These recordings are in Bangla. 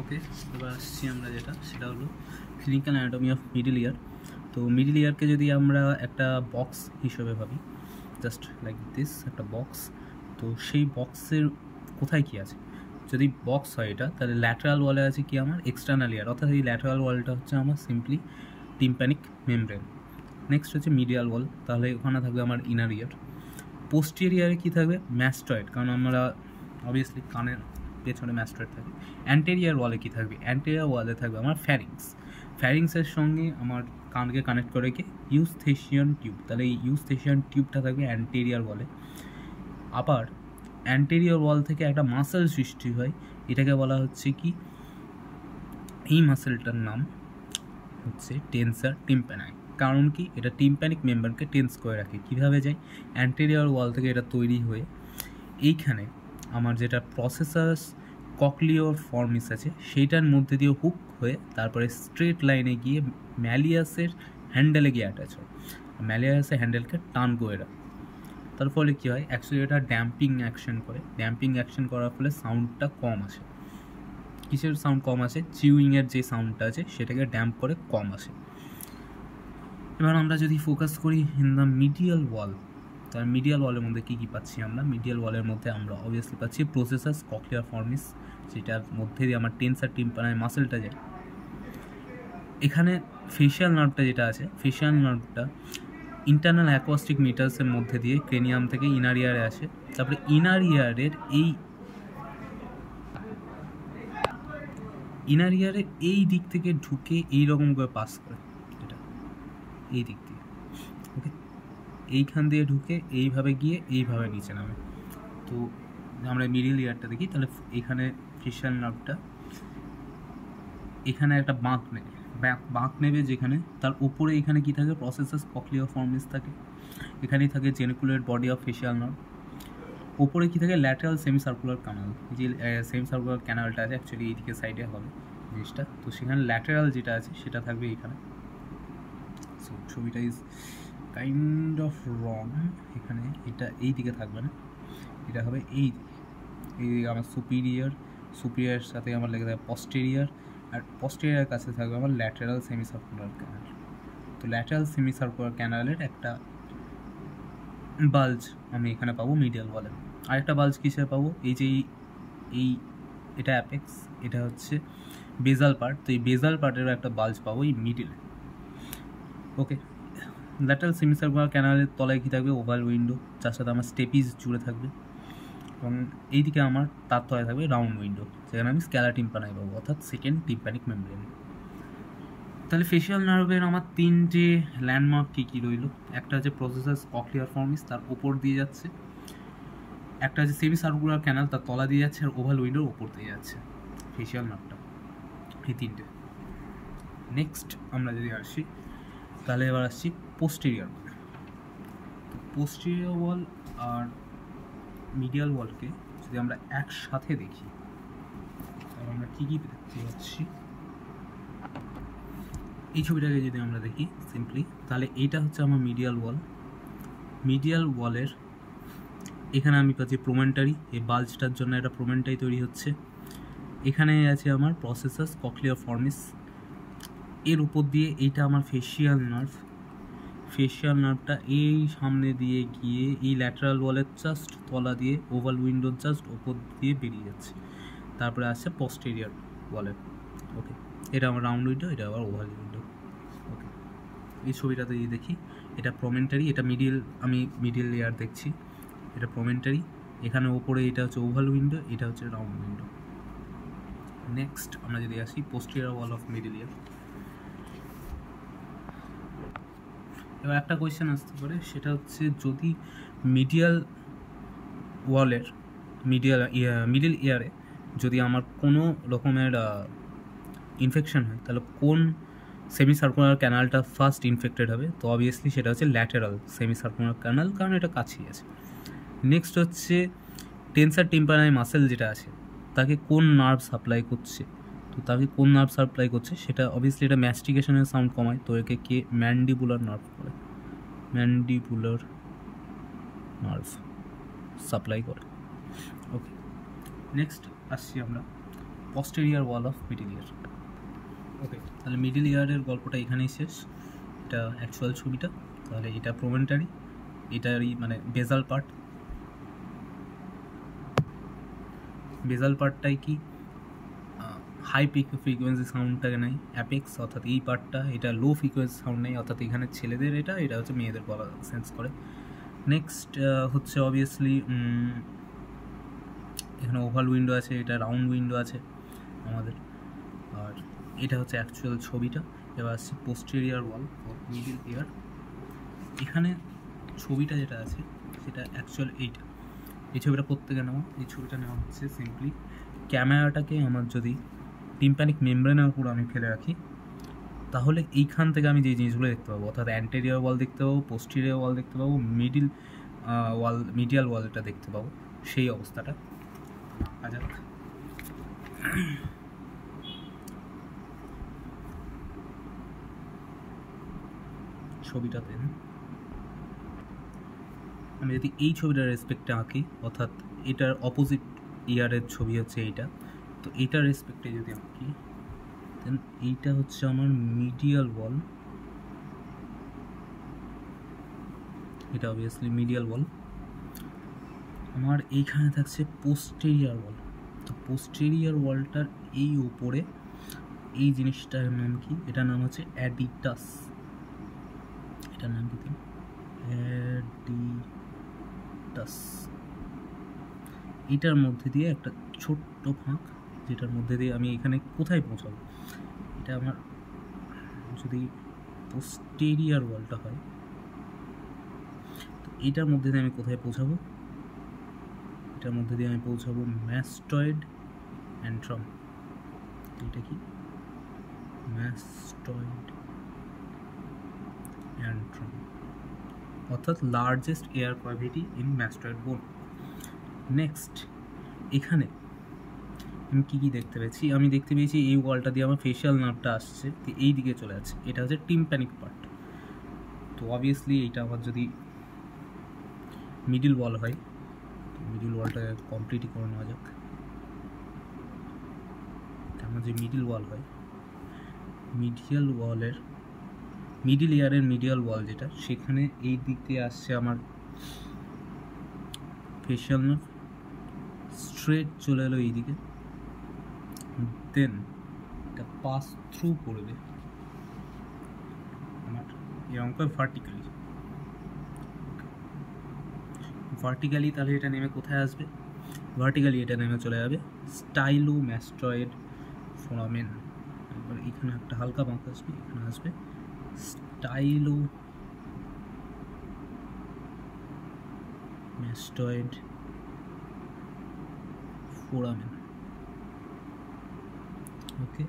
ওকে, এবার আসছি আমরা সেটা হলো ক্লিনিক্যাল অ্যানাটমি অফ মিডল ইয়ার। তো মিডল ইয়ারকে যদি আমরা একটা বক্স হিসেবে ভাবি, জাস্ট লাইক দিস একটা বক্স, তো সেই বক্সের কোথায় কী আছে? যদি বক্স হয় এটা, তাহলে ল্যাটারাল ওয়ালে আছে কি আমার এক্সটার্নাল ইয়ার, অর্থাৎ এই ল্যাটারাল ওয়ালটা হচ্ছে আমার সিম্পলি টিম্প্যানিক মেমব্রেন। নেক্সট হচ্ছে মিডিয়াল ওয়াল, তাহলে ওখানে থাকবে আমার ইনার ইয়ার। পোস্টেরিয়ারে কী থাকবে? ম্যাস্টয়েড, কারণ আমরা অবভিয়াসলি কানের পেছনে ম্যাস্টয়েড থাকে। অ্যান্টেরিয়ার ওয়ালে কী থাকবে? অ্যান্টেরিয়ার ওয়ালে থাকবে আমার ফ্যারিংস। ফ্যারিংসের সঙ্গে আমার কানকে কানেক্ট করে কি ইউস্থেশিয়ান টিউব, তাহলে এই ইউস্থেশিয়ান টিউবটা থাকবে অ্যান্টেরিয়ার ওয়ালে। আবার অ্যান্টেরিয়র ওয়াল থেকে একটা মাসেল সৃষ্টি হয়, এটাকে বলা হচ্ছে কি, এই মাসেলটার নাম হচ্ছে টেন্সার টিম্প্যানাই। কারণ কি, এটা টিম্প্যানিক মেম্বারকে টেন্স করে রাখে। কীভাবে যায়? অ্যান্টেরিয়র ওয়াল থেকে এটা তৈরি হয়ে এইখানে আমার যেটা প্রসেসাস ককলিওফর্মিস আছে সেইটার মধ্যে দিয়ে হুক হয়ে তারপরে স্ট্রেট লাইনে গিয়ে ম্যালিয়াসের হ্যান্ডেলে গিয়ে অ্যাটাচ হয়। ম্যালিয়াসের হ্যান্ডেলকে টান করে রাখে। তার ফলে কী হয়? অ্যাকচুয়ালি এটা ড্যাম্পিং অ্যাকশন করে। ড্যাম্পিং অ্যাকশন করার ফলে সাউন্ডটা কম আসে। কিসের সাউন্ড কম আসে? চিউইংয়ের যে সাউন্ডটা আছে সেটাকে ড্যাম্প করে কম আসে। এবার আমরা যদি ফোকাস করি ইন দ্য মিডিয়াল ওয়াল, তার মিডিয়াল ওয়ালের মধ্যে কী কী পাচ্ছি আমরা? মিডিয়াল ওয়ালের মধ্যে আমরা অবভিয়াসলি পাচ্ছি প্রসেসাস ককলিওফর্মিস, যেটার মধ্যে দিয়ে আমার টেন্সার টিম্প্যানাই মাসেলটা যায়। এখানে ফেশিয়াল নার্ভটা যেটা আছে, ফেশিয়াল নার্ভটা ইন্টারনাল অ্যাকোস্টিক মিটার্সের মধ্যে দিয়ে ক্রেনিয়াম থেকে ইনার ইয়ারে আসে। তারপরে ইনার ইয়ারের এই দিক থেকে ঢুকে এই রকম করে পাস করে, এটা এই দিক দিয়ে, ওকে, এইখান দিয়ে ঢুকে এইভাবে গিয়ে এইভাবে নিচে নামে। তো আমরা মিডিল ইয়ারটা দেখি, তাহলে এখানে ফেশিয়াল নার্ভটা এখানে একটা বাঁক নেবে যেখানে, তার উপরে এখানে কি থাকে? প্রসেসাস ককলিওফর্মিস থাকে। এখানেই থাকে geniculate body of facial nerve. ওপরে কী থাকে? Lateral semi circular canal. এই যে সেমি সার্কুলার ক্যানালটা আছে অ্যাকচুয়ালি এইদিকে সাইডে হবে জিনিসটা, তো সেখানে ল্যাটারাল যেটা আছে সেটা থাকবে এখানে। সো ছবিটা ইজ কাইন্ড অফ রং, এখানে এটা এই দিকে থাকবে না, এটা হবে এই দিকে আমার সুপিরিয়ার সাথে আমার লেগে থাকবে পস্টেরিয়ার, আর পস্টেরিয়ার কাছে থাকবে আমার ল্যাটারাল সেমি সার্কুলার ক্যানাল। তো ল্যাটারাল সেমি সার্কুলার ক্যানালের একটা বাল্জ আমি এখানে পাবো মিডিয়াল ওয়ালে। আরেকটা বাল্জ কিসে পাবো? এই যে এটা অ্যাপেক্স, এটা হচ্ছে বেজাল পার্ট, তো এই বেজাল পার্টেরও একটা বাল্জ পাবো এই মিডিলে। ওকে, ল্যাটারাল সেমি সার্কুলার ক্যানালের তলায় কী থাকবে? ওভাল উইন্ডো, যার সাথে আমার স্টেপিজ জুড়ে থাকবে, এবং এইদিকে আমার তার তলায় থাকবে রাউন্ড উইন্ডো, যেখানে আমি স্ক্যালা টিম্প্যানাই পাবো, অর্থাৎ সেকেন্ড টিম্প্যানিক মেমব্রেন। তাহলে ফেশিয়াল নার্ভের আমার তিনটে ল্যান্ডমার্ক কী রইল? একটা হচ্ছে প্রসেসাস ককলিওফর্মিস, তার ওপর দিয়ে যাচ্ছে। একটা হচ্ছে সেমি সার্কুলার ক্যানাল, তার তলা দিয়ে যাচ্ছে। আর ওভাল উইন্ডোর ওপর দিয়ে যাচ্ছে ফেশিয়াল নার্ভটা। এই তিনটে। নেক্সট আমরা যদি আসি, তাহলে এবার আসছি পোস্টেরিয়র ওয়াল। পোস্টেরিয়র ওয়াল আর মিডিয়াল ওয়ালকে যদি আমরা একসাথে দেখি, তাহলে আমরা কী কী দেখতে পাচ্ছি? এই ছবিটাকে যদি আমরা দেখি সিম্পলি, তাহলে এইটা হচ্ছে আমার মিডিয়াল ওয়াল। মিডিয়াল ওয়ালের এখানে আমি পাচ্ছি প্রোমেন্টারি, এই বাল্জটার জন্য একটা প্রোমেন্টারি তৈরি হচ্ছে। এখানে আছে আমার প্রসেসাস ককলিওফর্মিস, এর উপর দিয়ে এইটা আমার ফেশিয়াল নার্ভ। ফেশিয়াল নার্ভটা এই সামনে দিয়ে গিয়ে এই ল্যাটারাল ওয়ালের জাস্ট তলা দিয়ে ওভাল উইন্ডোর জাস্ট ওপর দিয়ে বেরিয়ে যাচ্ছে। তারপরে আসছে পস্টেরিয়র ওয়ালের, ওকে, এটা আমার রাউন্ড উইন্ডো, এটা আবার ওভাল উইন্ডো। ওকে, এই ছবিটাতে যদি দেখি, এটা প্রোমেন্টারি, এটা আমি মিডিল লেয়ার দেখছি, এটা প্রোমেন্টারি, এখানে ওপরে এটা হচ্ছে ওভাল উইন্ডো, এটা হচ্ছে রাউন্ড উইন্ডো। নেক্সট আমরা যদি আসি পোস্টেরিয়র ওয়াল অফ মিডিল ইয়ার। এবার একটা কোয়েশ্চেন আসতে পারে, সেটা হচ্ছে যদি মিডিয়াল ওয়ালের মিডিল ইয়ারে যদি আমার কোনো রকমের ইনফেকশন হয়, তাহলে কোন সেমি সার্কুলার ক্যানালটা ফার্স্ট ইনফেক্টেড হবে? তো অবভিয়াসলি সেটা হচ্ছে ল্যাটারাল সেমি সার্কুলার ক্যানাল, কারণ এটা কাছেই আছে। নেক্সট হচ্ছে টেন্সার টিম্প্যানাই মাসেল যেটা আছে, তাকে কোন নার্ভ সাপ্লাই করছে? তো তাকে কোন নার্ভ সাপ্লাই করছে সেটা অবভিয়াসলি এটা ম্যাস্টিকেশনের সাউন্ড কমায়, তো একে কে ম্যান্ডিবুলার নার্ভ করে, ম্যান্ডিবুলার নার্ভ সাপ্লাই করে। ওকে, নেক্সট আসছি আমরা posterior wall of middle ear. Okay, তাহলে মিডল ইয়ারের গল্পটা এখানেই শেষ। এটা অ্যাকচুয়াল ছবিটা। তাহলে এটা প্রোমেন্টারি, এটারই মানে বেজাল পার্ট। বেজাল পার্টটাই কি হাই ফ্রিকোয়েন্সি সাউন্ডটাকে নেয়, অ্যাপেক্স অর্থাৎ এই পার্টটা, এটা লো ফ্রিকোয়েন্সি সাউন্ড নেই অর্থাৎ এখানে ছেলেদের, এটা হচ্ছে মেয়েদের গলা সেন্স করে। নেক্সট হচ্ছে অবভিয়াসলি এখানে ওভাল উইন্ডো আছে, এটা রাউন্ড উইন্ডো আছে আমাদের, আর এটা হচ্ছে অ্যাকচুয়াল ছবিটা। এবার আসছি পোস্টেরিয়ার ওয়াল অফ মিডল ইয়ার। এখানে ছবিটা যেটা আছে সেটা অ্যাকচুয়াল এইটা, এই ছবিটা প্রত্যেকে নেওয়া। এই ছবিটা নেওয়া হচ্ছে সিম্পলি ক্যামেরাটাকে আমার যদি টিম্প্যানিক মেমব্রেনের উপর আমি ফেলে রাখি, তাহলে এইখান থেকে আমি যে জিনিসগুলো দেখতে পাবো, অর্থাৎ অ্যান্টেরিয়র ওয়াল দেখতে পাবো, পোস্টেরিয়র ওয়াল দেখতে পাবো, মিডিয়াল ওয়ালটা দেখতে পাবো, সেই অবস্থাটা। যাক, ছবিটাতে আমি যদি এই ছবিটার রেসপেক্টে আঁকি, অর্থাৎ এটার অপোজিট ইয়ারের ছবি হচ্ছে এইটা, তো এইটার রেসপেক্টে যদি আঁকি, দেন এইটা হচ্ছে আমার মিডিয়াল ওয়াল, এটা অবভিয়াসলি মিডিয়াল ওয়াল। আমার এইখানে থাকছে পোস্টেরিয়ার ওয়াল। তো পোস্টেরিয়ার ওয়ালটার এই উপরে এই জিনিসটার নাম কি? এটার নাম হচ্ছে অ্যাডিটাস। এটার নাম কি? অ্যাডিটাস। এটার মধ্যে দিয়ে একটা ছোট্ট ফাঁক, যেটার মধ্যে দিয়ে আমি এখানে কোথায় পৌঁছাবো, এটা আমার যদি পোস্টেরিয়ার ওয়ালটা হয়, তো এটার মধ্যে দিয়ে আমি কোথায় পৌঁছাবো? এটার মধ্যে দিয়ে আমি পৌঁছাবো ম্যাস্টয়েড অ্যান্ট্রাম। এটা কি? ম্যাস্টয়েড অ্যান্ট্রাম, অর্থাৎ largest air cavity in mastoid bone. Next, এখানে আমি কী কী দেখতে পেয়েছি? আমি দেখতে পেয়েছি এই ওয়ালটা দিয়ে আমার ফেশিয়াল নার্ভটা আসছে, তো এই দিকে চলে যাচ্ছে, এটা হচ্ছে টিম্প্যানিক পার্ট। তো অবভিয়াসলি এইটা আমার যদি মিডিল ওয়াল হয়, মিডিল ওয়ালটা কমপ্লিটই করে নেওয়া যাক। আমার যে মিডিল ওয়াল হয়, মিডিয়াল ওয়ালের মিডিল ইয়ারের মিডিয়াল ওয়াল যেটা, সেখানে এই দিক দিয়ে আসছে আমার ফেশিয়াল নার্ভ, স্ট্রেট চলে এলো এইদিকে, দেন এটা পাস থ্রু করবে আমার এরকম ভার্টিক্যালি। তাহলে এটা নেমে কোথায় আসবে? ভার্টিক্যালি এটা নেমে চলে যাবে স্টাইলোম্যাস্টয়েড ফোরামেন। এবার এখানে একটা হালকা বাঁক আসবে, এখানে আসবে স্টাইলোম্যাস্টয়েড ফোরামেন। ওকে,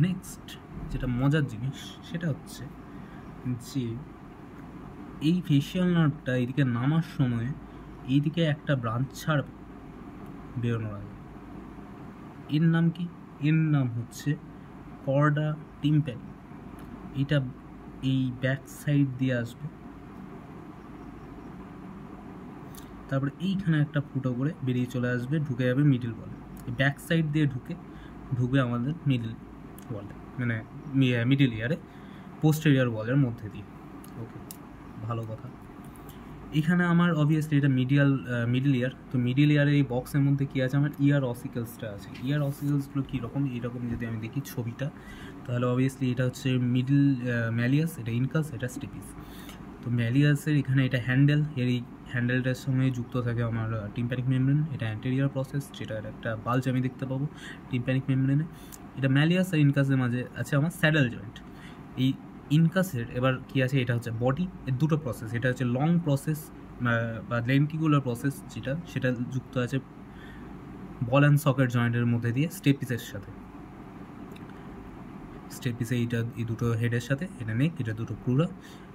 নেক্সট যেটা মজার জিনিস সেটা হচ্ছে যে এই ফেশিয়াল নার্ভটা এইদিকে নামার সময় এইদিকে একটা ব্রাঞ্চ ছাড়বে বেরোনোর আগে। এর নাম কি? এর নাম হচ্ছে কর্ডা টিম্প্যানি। এটা এই ব্যাক সাইড দিয়ে আসবে, তারপরে এইখানে একটা ফুটো করে বেরিয়ে চলে আসবে, ঢুকে যাবে মিডিল ওয়ালে। ব্যাক সাইড দিয়ে ঢুকবে আমাদের মিডিল ওয়ালে, মানে মিডিল ইয়ারে পোস্টেরিয়ার ওয়ালের মধ্যে দিয়ে। ওকে, ভালো কথা। এখানে আমার অবভিয়াসলি এটা মিডিল ইয়ার। তো মিডিল ইয়ারের এই বক্সের মধ্যে কী আছে? আমার ইয়ার অসিকেলসটা আছে। ইয়ার অসিকেলসগুলো কীরকম? এইরকম যদি আমি দেখি ছবিটা, তাহলে অবভিয়াসলি এটা হচ্ছে মিডিল ম্যালিয়াস, এটা ইনকাস, এটা স্টেপিস। তো ম্যালিয়াসের এখানে এটা হ্যান্ডেল, এর এই হ্যান্ডেলটার সঙ্গে যুক্ত থাকে আমার টিম্প্যানিক মেমব্রেন, এটা অ্যান্টেরিয়র প্রসেস, যেটার একটা বাল্জ আমি দেখতে পাবো টিম্প্যানিক মেমব্রেনে। এটা ম্যালিয়াস আর ইনকাসের মাঝে আছে আমার স্যাডেল জয়েন্ট। এই ইনকাসের এবার কী আছে? এটা হচ্ছে বডি, এর দুটো প্রসেস, এটা হচ্ছে লং প্রসেস বা লেন্টিকুলার প্রসেস, সেটা যুক্ত আছে বল অ্যান্ড সকেট জয়েন্টের মধ্যে দিয়ে স্টেপিসের সাথে। স্টেপিসে এই দুটো হেডের সাথে, এটা নেক, এটা দুটো ক্রুরা।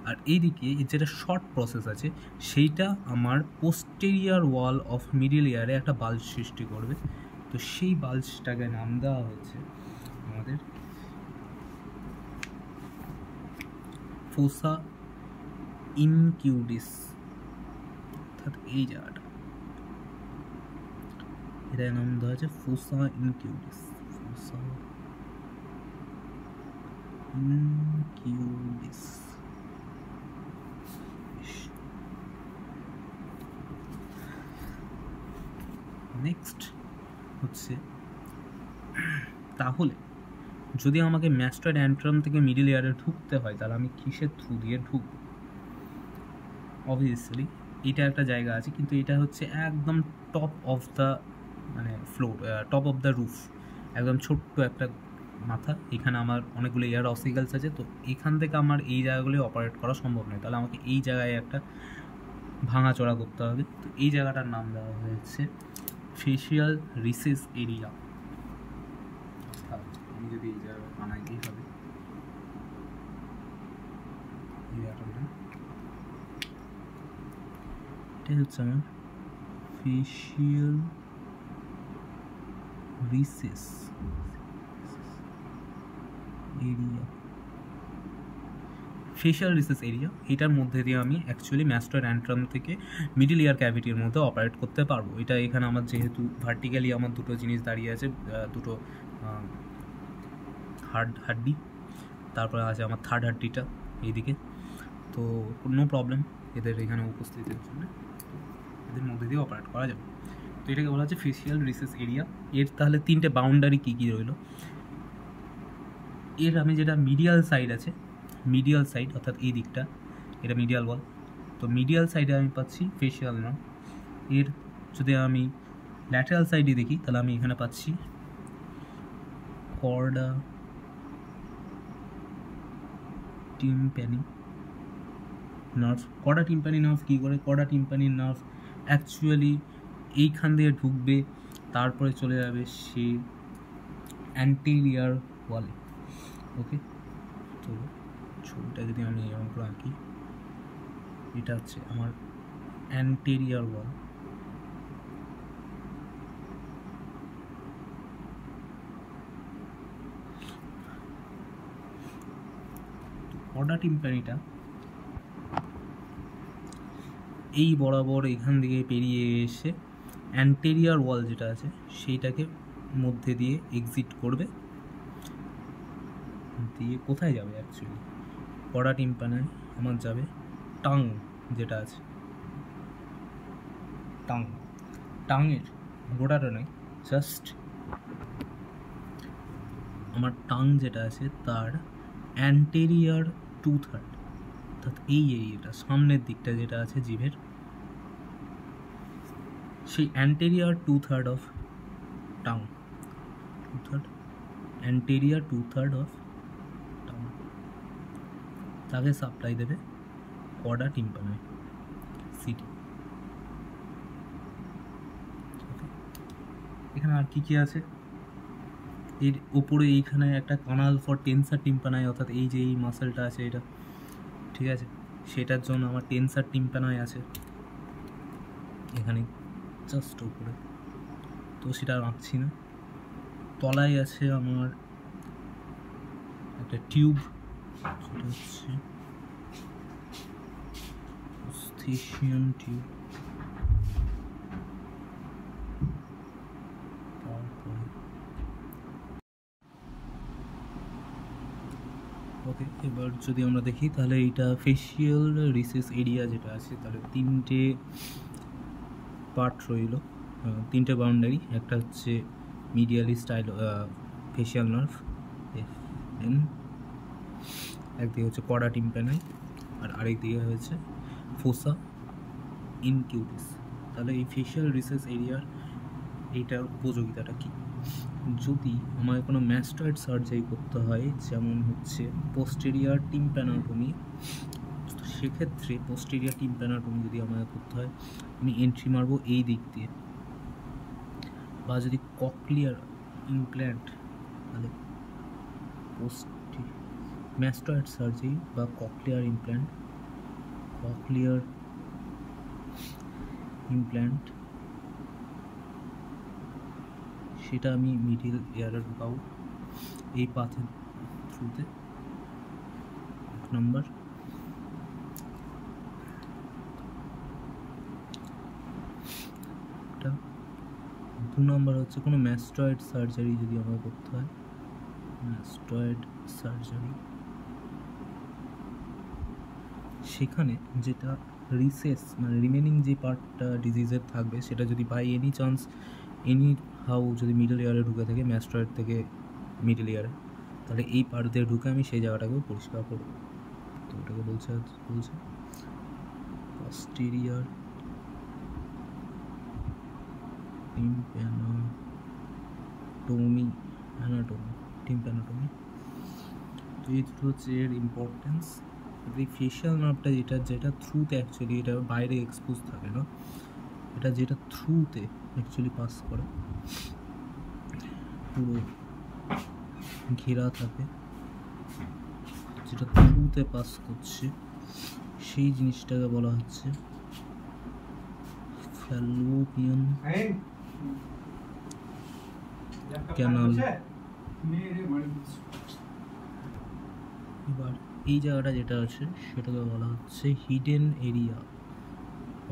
আর এইদিকে যেটা শর্ট প্রসেস আছে, সেইটা আমার পোস্টেরিয়ার ওয়াল অফ মিডিল ইয়ারে একটা বাল্জ সৃষ্টি করবে। তো সেই বাল্জটাকে নাম দেওয়া হয়েছে আমাদের ফোসা ইনকিউডিস। অর্থাৎ এই জায়গাটা, এটার নাম দেওয়া আছে ফোসা ইনকিউবিস। ফোসা ইনকিউবিস। নেক্সট হচ্ছে, তাহলে যদি আমাকে ম্যাস্টয়েড অ্যান্ট্রাম থেকে মিডল ইয়ারে ঢুকতে হয় তাহলে আমি কিসের থ্রু দিয়ে ঢুকবো? অবভিয়াসলি এটা একটা জায়গা আছে, কিন্তু এটা হচ্ছে একদম টপ অফ দ্য মানে floor, top of the roof, একদম ছোট্ট একটা মাথা। এখানে আমার অনেকগুলো এয়ার অসিকেলস আছে, তো এখান থেকে আমার এই জায়গাগুলি অপারেট করা সম্ভব নয়, তাহলে আমাকে এই জায়গায় একটা ভাঙাচোরা করতে হবে। তো এই জায়গাটার নাম দেওয়া হয়েছে ফেশিয়াল রিসেস এরিয়া। আমি যদি এই জায়গায় বানাই এইভাবে, এটা হচ্ছে আমার facial recess area. Facial recess area, এটার মধ্যে দিয়ে আমি অ্যাকচুয়ালি ম্যাস্টয়েড অ্যান্ট্রাম থেকে মিডল ইয়ার ক্যাভিটির মধ্যে অপারেট করতে পারবো। এটা এখানে আমার যেহেতু ভার্টিক্যালি আমার দুটো জিনিস দাঁড়িয়ে আছে, দুটো হাড্ডি, তারপরে আছে আমার থার্ড হাড্ডিটা এইদিকে, তো কোনো প্রবলেম এদের এখানে উপস্থিতির জন্য এদের মধ্যে দিয়ে অপারেট করা যাবে। তো এটাকে বলা হচ্ছে ফেশিয়াল রিসেস এরিয়া। এর তাহলে তিনটে বাউন্ডারি কী কী রইল? এর আমি যেটা মিডিয়াল সাইড আছে, মিডিয়াল সাইড অর্থাৎ এই দিকটা, এটা মিডিয়াল ওয়াল, তো মিডিয়াল সাইডে আমি পাচ্ছি ফেশিয়াল নার্ভ। এর যদি আমি ল্যাটারাল সাইডে দেখি তাহলে আমি এখানে পাচ্ছি chorda tympani nerve. Chorda tympani nerve কী করে? কর্ডা টিম্প্যানি নার্ভ অ্যাকচুয়ালি এইখান দিয়ে ঢুকবে, তারপরে চলে যাবে সে অ্যান্টেরিয়ার ওয়ালে। ওকে, তো ছবিটা যদি আমি এরকম করে আঁকি, এটা হচ্ছে আমার অ্যান্টেরিয়ার ওয়াল। কর্ডা টিম্প্যানিটা এই বরাবর এখান থেকে পেরিয়ে এসে অ্যান্টেরিয়ার ওয়াল যেটা আছে সেইটাকে মধ্যে দিয়ে এক্সিট করবে, দিয়ে কোথায় যাবে অ্যাকচুয়ালি? কর্ডা টিম্প্যানায় আমার যাবে টাং যেটা আছে, টাঙের গোড়াটা নয়, জাস্ট আমার টাং যেটা আছে তার অ্যান্টেরিয়ার 2/3, অর্থাৎ এই এরিয়াটা সামনের দিকটা যেটা আছে জিভের, সেই anterior 2/3 of tongue, anterior 2/3 of tongue, তাকে সাপ্লাই দেবে কর্ডা টিম্প্যানায় সিটি। এখানে আর কি কি আছে? এর উপরে এইখানে একটা কানাল ফর টেনসার টিম্প্যানাই, অর্থাৎ এই যে এই মাসেলটা আছে এটা, ঠিক আছে, সেটার জন্য আমার টেনসার টিম্প্যানাই আছে এখানে জাস্ট উপরে, তো সেটা আঁকছি না। তলায় আছে আমার একটা টিউব, সেটা হচ্ছে অস্থিশিয়ান টিউব। ওকে, এবার যদি আমরা দেখি তাহলে এইটা ফেশিয়াল রিসেস এরিয়া যেটা আছে তাহলে তিনটে পার্ট রইল, তিনটে বাউন্ডারি। একটা হচ্ছে মিডিয়ালি স্টাইল ফেশিয়াল নার্ভ, দেন একদিকে হচ্ছে কর্ডা টিম্প্যানাই, আর আরেক দিকে হচ্ছে ফোসা ইনকিউবিস। তাহলে এই ফেশিয়াল রিসেস এরিয়ার এইটার উপযোগিতাটা কী? যদি আমাকে কোনো ম্যাস্টয়েড সার্জারি করতে হয়, যেমন হচ্ছে পোস্টেরিয়ার টিম্প্যানাটমি, তো সেক্ষেত্রে পোস্টেরিয়ার টিম্প্যানাটমি যদি আমাকে করতে হয়, আমি এন্ট্রি মারবো এই দিক দিয়ে। বা যদি ককলিয়ার ইমপ্ল্যান্ট, তাহলে ম্যাস্টয়েড সার্জারি বা ককলিয়ার ইমপ্ল্যান্ট সেটা আমি মিডিল এয়ারে ঢুকাবো এই পাথের থ্রুতে। এক নম্বর। নাম্বার হচ্ছে কোনো ম্যাস্টয়েড সার্জারি যদি আমার করতে হয়, ম্যাস্টয়েড সার্জারি, সেখানে যেটা রিসেস মানে রিমেনিং যে পার্টটা ডিজিজের থাকবে সেটা যদি by any chance anyhow যদি মিডল ইয়ারে ঢুকে থাকে ম্যাস্টয়েড থেকে মিডল ইয়ারে, তাহলে এই পার্ট দিয়ে ঢুকে আমি সেই জায়গাটাকেও পরিষ্কার করবো। তো ওটাকে বলছে পস্টেরিয়র টিম্প্যানোটমি, টিম্প্যানোটমি। তো এই দুটো হচ্ছে এর ইম্পর্টেন্স। এই ফেশিয়াল নার্ভটা যেটা থ্রুতে অ্যাকচুয়ালি এটা বাইরে এক্সপোজ থাকে না, এটা যেটা থ্রুতে অ্যাকচুয়ালি পাস করে, পুরো ঘেরা থাকে, যেটা থ্রুতে পাস করছে সেই জিনিসটাকে বলা হচ্ছে ফ্যালোপিয়ান ক্যানাল। এবার এই জায়গাটা যেটা আছে সেটাকে বলা হচ্ছে hidden area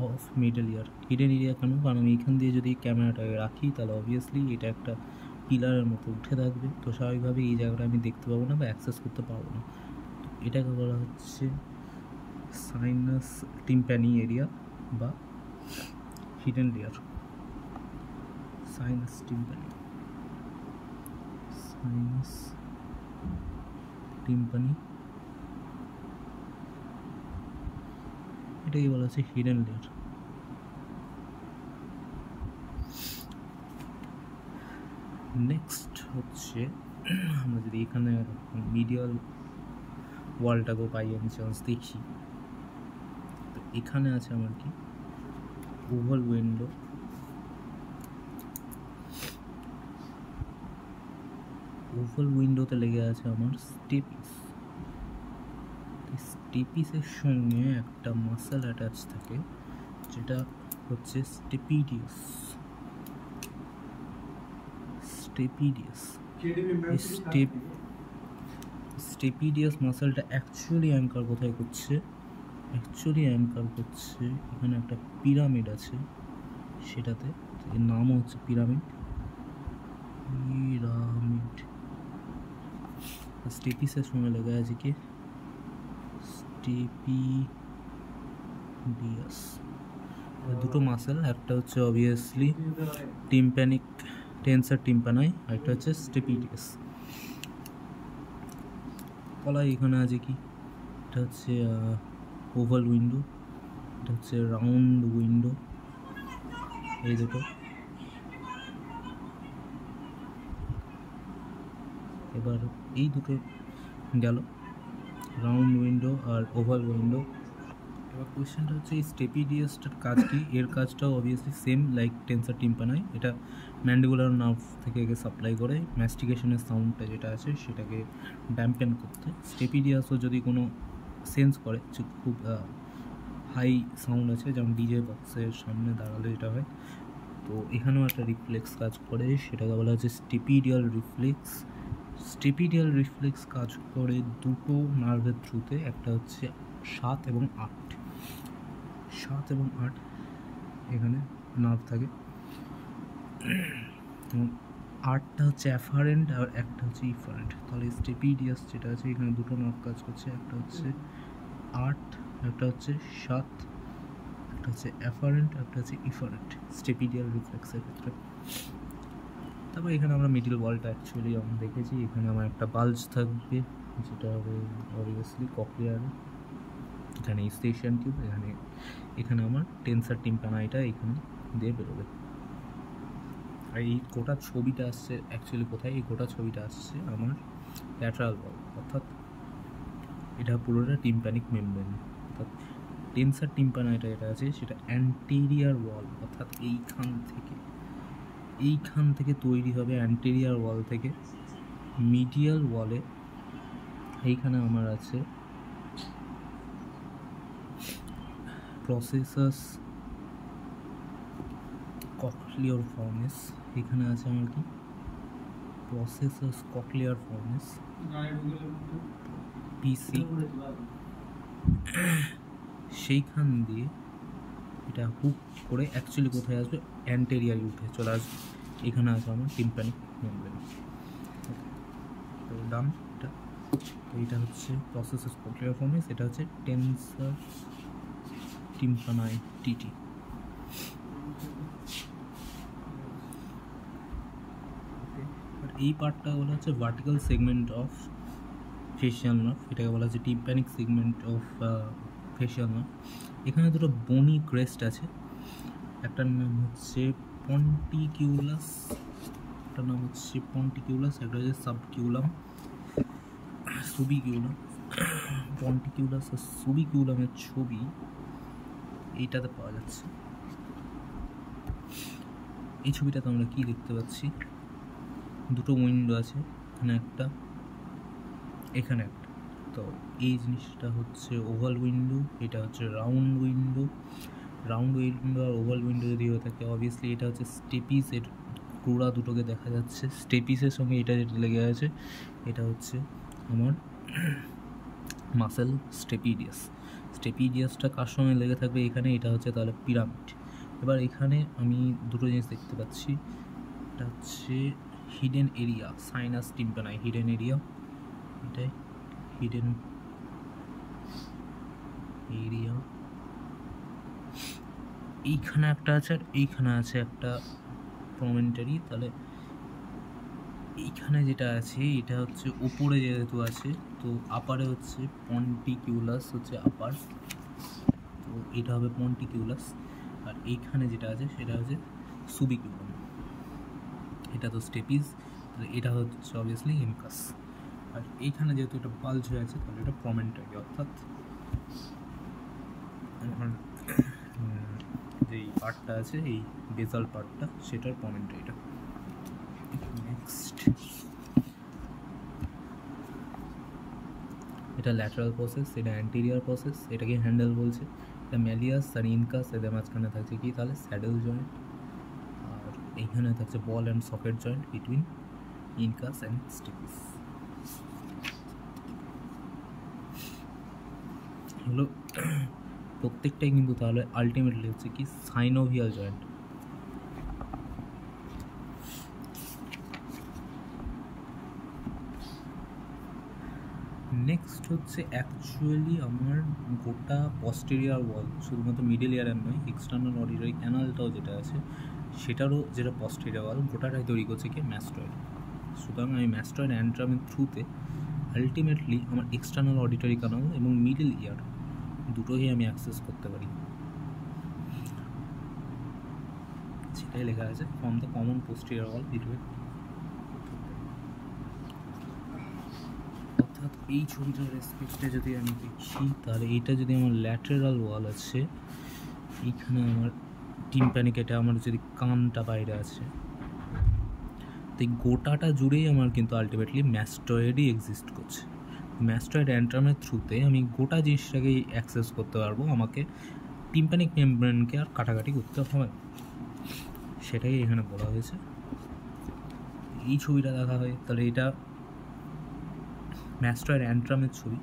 of middle year. Hidden area কেন? কারণ আমি এখান দিয়ে যদি ক্যামেরাটাকে রাখি তাহলে অবভিয়াসলি এটা একটা পিলারের মতো উঠে থাকবে, তো স্বাভাবিকভাবে এই জায়গাটা আমি দেখতে পাবো না বা অ্যাক্সেস করতে পারবো না। এটাকে বলা হচ্ছে সাইনাস টিম্প্যানি এরিয়া বা hidden layer. Sinus tympani, sinus tympani, এটাকে বলা হচ্ছে হিডেন লেয়ার। নেক্সট হচ্ছে আমরা যদি এখানে মিডিয়াল ওয়ালটাকেও পাই আমি চান্স দেখি, তো এখানে আছে আমার কি ওভাল উইন্ডো, ওভাল উইন্ডোতে লেগে আছে আমার স্টেপিস। স্টেপিসের সঙ্গে একটা মাসেল অ্যাটাচ থাকে যেটা হচ্ছে স্টেপিডিয়াস। স্টেপিডিয়াস মাসেলটা অ্যাকচুয়ালি অ্যাঙ্কার কোথায় করছে? অ্যাকচুয়ালি অ্যাঙ্কার করছে এখানে একটা পিরামিড আছে সেটাতে, এর নামও হচ্ছে পিরামিড। স্টেপিসের সঙ্গে লেগে আছে কি স্টেপিডিয়াস। দুটো মাসেল, একটা হচ্ছে অবভিয়াসলি টিম্প্যানিক টেন্সার টিম্প্যানাই, আরেকটা হচ্ছে স্টেপিডিয়াস। কলাই এখানে আছে কি, এটা হচ্ছে ওভাল উইন্ডো, এটা হচ্ছে রাউন্ড উইন্ডো, এই দুটো। এবার এই দুটো গেল রাউন্ড উইন্ডো আর ওভাল উইন্ডো। এবার কোয়েশ্চেনটা হচ্ছে এই স্টেপিডিয়াসটার কাজ কি? এর কাজটাও অবভিয়াসলি সেম লাইক টেন্সার টিম্প্যানাই, এটা ম্যান্ডিবুলার নার্ভ থেকে একে সাপ্লাই করে ম্যাস্টিকেশনের সাউন্ডটা যেটা আছে সেটাকে ড্যাম্পেন করতে। স্টেপিডিয়াসও যদি কোনো সেন্স করে যে খুব হাই সাউন্ড আছে, যেমন ডিজে বক্সের সামনে দাঁড়ালে যেটা হয়, তো এখানেও একটা রিফ্লেক্স কাজ করে, সেটাকে বলা হচ্ছে স্টেপিডিয়াল রিফ্লেক্স। স্টেপিডিয়াল রিফ্লেক্স কাজ করে দুটো নার্ভের থ্রুতে, একটা হচ্ছে 7 এবং 8। 7 এবং 8 এখানে নার্ভ থাকে, এবং 8টা হচ্ছে অ্যাফারেন্ট আর একটা হচ্ছে ইফারেন্ট। তাহলে স্টেপিডিয়াস যেটা আছে এখানে দুটো নার্ভ কাজ করছে, একটা হচ্ছে 8, একটা হচ্ছে 7, একটা হচ্ছে অ্যাফারেন্ট, একটা হচ্ছে ইফারেন্ট স্টেপিডিয়াল রিফ্লেক্সের ক্ষেত্রে। তারপর এখানে আমরা মিডল ওয়ালটা অ্যাকচুয়ালি আমরা দেখেছি, এখানে আমার একটা বাল্জ থাকবে যেটা হবে অবভিয়াসলি ককলিয়ারে, এখানে স্টেশন টিউব, এখানে আমার টেন্সার টিম্প্যানাইটা এখানে দিয়ে বেরোবে। আর এই গোটা ছবিটা আসছে অ্যাকচুয়ালি কোথায়? এই গোটা ছবিটা আসছে আমার ল্যাটারাল ওয়াল, অর্থাৎ এটা পুরোটা টিম্প্যানিক মেমব্রেন। অর্থাৎ টেন্সার টিম্প্যানাইটা যেটা আছে সেটা অ্যান্টেরিয়ার ওয়াল, অর্থাৎ এইখান থেকে তৈরি হবে অ্যান্টেরিয়ার ওয়াল থেকে মিডিয়াল ওয়ালে। এইখানে আমার আছে প্রসেসাস ককলিয়ার ফর্নেস, এখানে আছে আমার কি প্রসেসাস ককলিয়ার ফর্নেস পিসি। সেইখান দিয়ে এটা হুক করে অ্যাকচুয়ালি কোথায় আসবে? অ্যান্টেরিয়ার উঠে চলে আসবে। এখানে আছে আমার টিম্প্যানিক মেমব্রেন। তো ডান এটা। তো এটা হচ্ছে প্রসেসেস কোক্লিয়ারিফর্মিস, এটা হচ্ছে টেন্সর টিম্পানাই টিটি। এই পার্টটা বলা হচ্ছে vertical segment of facial nerve, এটাকে বলা হচ্ছে tympanic segment of facial nerve. এখানে দুটো বনি ক্রেস্ট আছে, একটার নাম হচ্ছে পন্টিকিউলাস, একটার নাম হচ্ছে পন্টিকিউলাস, একটা হচ্ছে সাবকিউলাম সুবিকিউলাম। পন্টিকিউলাস আর সুবিকিউলামের ছবি এইটাতে পাওয়া যাচ্ছে। এই ছবিটাতে আমরা কি দেখতে পাচ্ছি, দুটো উইন্ডো আছে, এখানে একটা এখানে একটা। তো এই জিনিসটা হচ্ছে ওভাল উইন্ডো, এটা হচ্ছে রাউন্ড উইন্ডো। রাউন্ড উইন্ডো আর ওভাল উইন্ডো যদি হয়ে থাকে অবভিয়াসলি এটা হচ্ছে স্টেপিসের ক্রুড়া দুটোকে দেখা যাচ্ছে। স্টেপিসের সঙ্গে এটা যেটা লেগে আছে এটা হচ্ছে আমার মাসেল স্টেপিডিয়াস। স্টেপিডিয়াসটা কার সঙ্গে লেগে থাকবে এখানে, এটা হচ্ছে তাহলে পিরামিড। এবার এখানে আমি দুটো জিনিস দেখতে পাচ্ছি, এটা হচ্ছে hidden area, sinus tympani hidden area, এটাই হিডেন এরিয়া। এইখানে একটা আছে আর এইখানে আছে একটা প্রমেন্টারি। তাহলে এইখানে যেটা আছে এটা হচ্ছে উপরে যেহেতু আছে, তো আপারে হচ্ছে পন্টিকিউলাস হচ্ছে আপার, তো এটা হবে পন্টিকিউলাস। আর এইখানে যেটা আছে সেটা হচ্ছে সুবিকিউলাম, এটা তো স্টেপিস, তাহলে এটা হচ্ছে অবভিয়াসলি ইনকাস। আর এইখানে যেহেতু এটা বাল্জ হয়ে আছে তাহলে এটা প্রমেন্টারি, অর্থাৎ আমার যেই পার্টটা আছে এই বেসাল পার্টটা সেটার প্রমেন্টারিটা। নেক্সট এটা ল্যাটারাল প্রসেস, এটা অ্যান্টেরিয়ার প্রসেস, এটাকে হ্যান্ডেল বলছে। এটা ম্যালিয়াস আর ইনকাস, এদের মাঝখানে থাকছে কি তাহলে স্যাডেল জয়েন্ট, আর এইখানে থাকছে ball and socket joint between incus and stapes. হলো প্রত্যেকটাই কিন্তু তাহলে আলটিমেটলি হচ্ছে কি সাইনোভিয়াল জয়েন্ট। নেক্সট হচ্ছে অ্যাকচুয়ালি আমার গোটা পস্টেরিয়ার ওয়াল, শুধুমাত্র মিডল ইয়ারের নয়, এক্সটার্নাল অডিটরি ক্যানালটাও যেটা আছে সেটারও যেটা পস্টেরিয়ার ওয়াল গোটাটাই তৈরি করছে কি ম্যাস্টয়েড। সুতরাং আমি ম্যাস্টয়েড অ্যান্ট্রামের থ্রুতে আলটিমেটলি আমার এক্সটার্নাল অডিটরি ক্যানাল এবং মিডল ইয়ার দুটোই আমি অ্যাক্সেস করতে পারি। সেটাই লেখা আছে from the common posterior wall between. অর্থাৎ এই ছবিটার রেসপেক্টে যদি আমি দেখি তাহলে এইটা যদি আমার ল্যাটেরাল ওয়াল আছে, এইখানে আমার টিম্প্যানিক, এটা আমার যদি কানটা বাইরে আছে, তো এই গোটাটা জুড়েই আমার কিন্তু আলটিমেটলি ম্যাস্টয়েডই এক্সিস্ট করছে। ম্যাস্টয়েড অ্যান্ট্রামের থ্রুতে আমি গোটা জিনিসটাকেই অ্যাক্সেস করতে পারবো, আমাকে টিম্প্যানিক মেমব্রেনকে আর কাটাকাটি করতে হবে না, সেটাই এখানে বলা হয়েছে। এই ছবিটা দেখা হয় তাহলে এটা ম্যাস্টয়েড অ্যান্ট্রামের ছবি।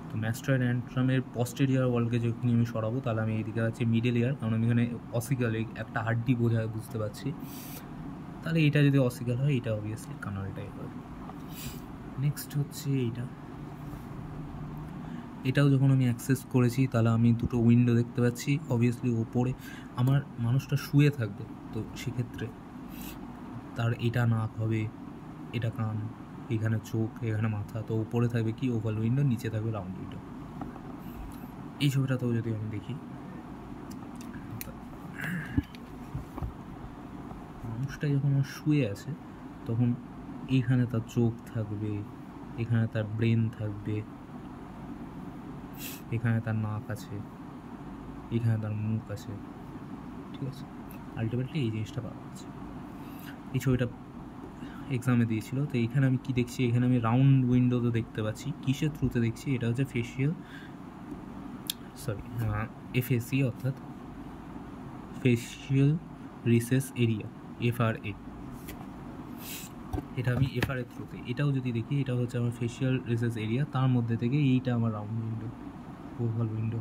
তো ম্যাস্টয়েড অ্যান্ট্রামের পস্টেরিয়ার ওয়ালকে যখন আমি সরাবো তাহলে আমি এইদিকে আছে মিডল ইয়ার, কারণ আমি এখানে অসিক্যালে একটা হাড্ডি বুঝতে পারছি, তাহলে এটা যদি অসিক্যাল হয় এটা অবভিয়াসলি কানালটাই হয়। নেক্সট হচ্ছে এটাও যখন আমি অ্যাক্সেস করেছি তাহলে আমি দুটো উইন্ডো দেখতে পাচ্ছি। অবভিয়াসলি ওপরে আমার মানুষটা শুয়ে থাকবে, তো সেক্ষেত্রে তার এটা নাক হবে, এটা কান, এখানে চোখ, এখানে মাথা, তো উপরে থাকবে কি ওভাল উইন্ডো, নিচে থাকবে রাউন্ড উইন্ডো। এই ছবিটাতেও যদি আমি দেখি মানুষটা যখন আমার শুয়ে আছে তখন এইখানে তার চোখ থাকবে, এখানে তার ব্রেন থাকবে, এখানে তার নাক আছে, এখানে তার মুখ আছে, ঠিক আছে। আলটিমেটলি এই জিনিসটা পাওয়া যাচ্ছে। এই ছবিটা এক্সামে দিয়েছিল, তো এইখানে আমি কি দেখছি, এখানে আমি রাউন্ড উইন্ডো তো দেখতে পাচ্ছি, কিসের থ্রুতে দেখছি, এটা হচ্ছে এফএসি অর্থাৎ ফেশিয়াল রিসেস এরিয়া, FRA। এটা আমি FRA থ্রুতে, এটাও যদি দেখি এটা হচ্ছে আমার ফেশিয়াল রিসেস এরিয়া, তার মধ্যে থেকে এইটা আমার রাউন্ড উইন্ডো, ওভাল উইন্ডো।